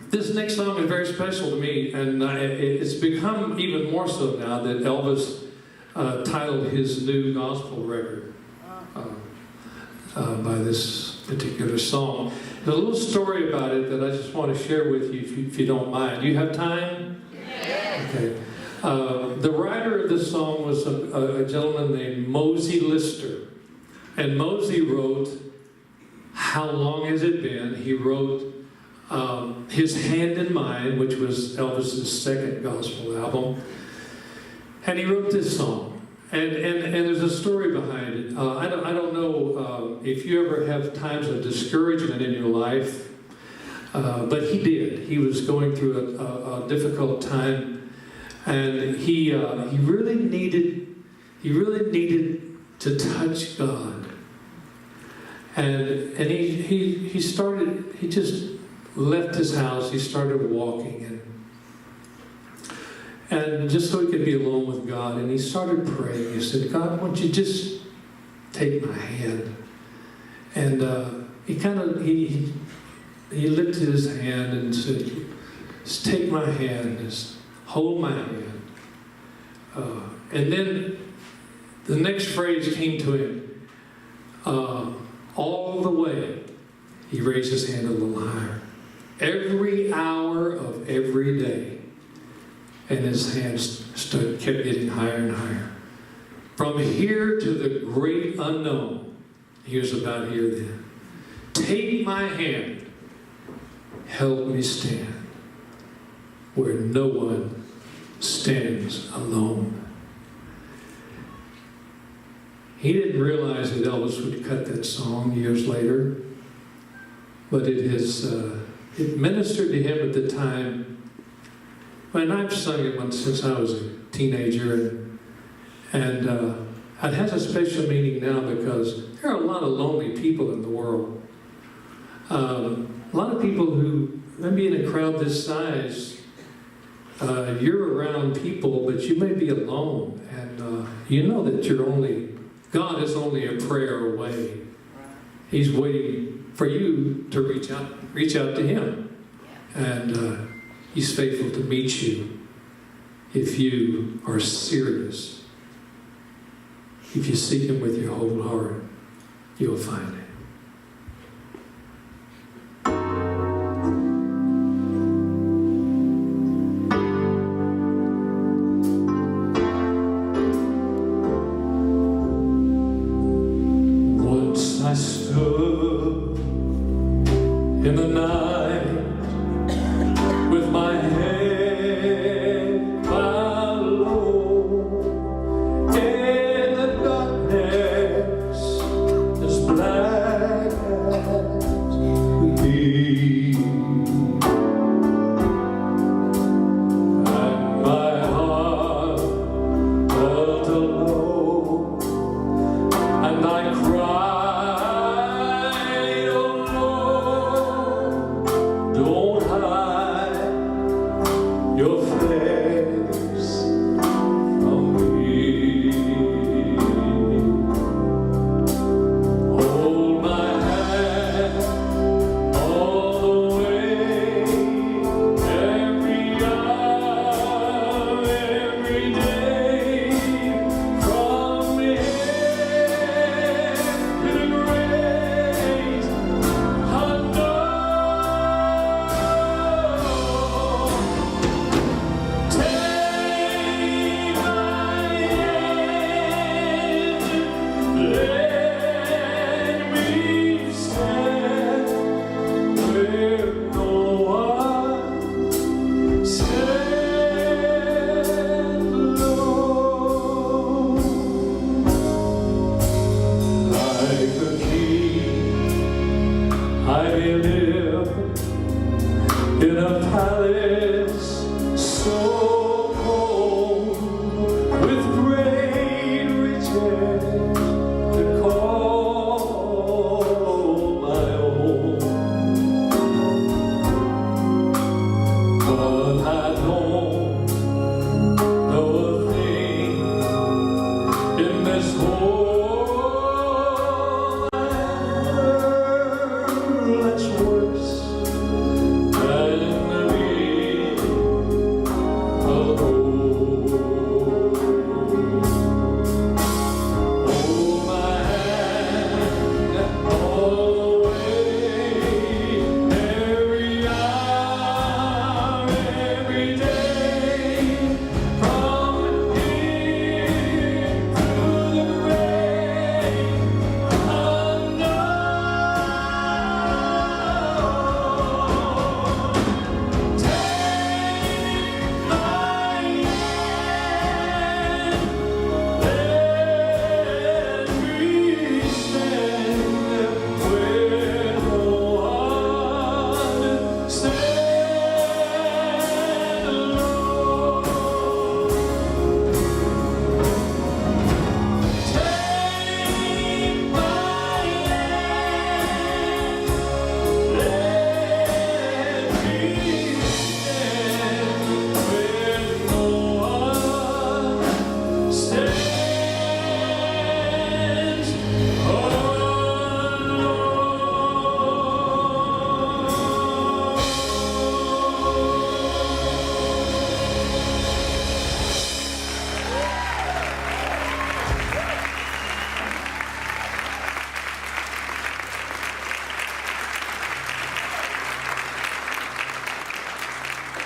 This next song is very special to me, and it's become even more so now that Elvis titled his new gospel record by this particular song. There's a little story about it that I just want to share with you if you don't mind. Do you have time? Yes. Okay. The writer of this song was a gentleman named Mosey Lister. And Mosey wrote, How Long Has It Been? He wrote His Hand in Mine, which was Elvis's second gospel album. And he wrote this song. And there's a story behind it. I don't know if you ever have times of discouragement in your life, but he did. He was going through a difficult time, and he really needed to touch God. And he just left his house. He started walking and just so he could be alone with God. And he started praying. He said, God, won't you just take my hand? And he lifted his hand and said, just take my hand, just hold my hand. And then the next phrase came to him. All the way, he raised his hand a little higher. Every hour of every day. And his hands kept getting higher and higher. From here to the great unknown. He was about here then. Take my hand. Help me stand where no one stands alone. He didn't realize that Elvis would cut that song years later, but it ministered to him at the time. And I've sung it since I was a teenager, and it has a special meaning now because there are a lot of lonely people in the world. A lot of people who, maybe in a crowd this size, you're around people, but you may be alone, and you know that God is only a prayer away. He's waiting for you to reach out to Him. And He's faithful to meet you if you are serious. If you seek Him with your whole heart, you'll find Him. I stood in the night with my head bowed low in the darkness as black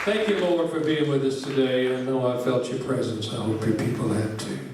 Thank you, Lord, for being with us today. I know I felt your presence. I hope your people have too.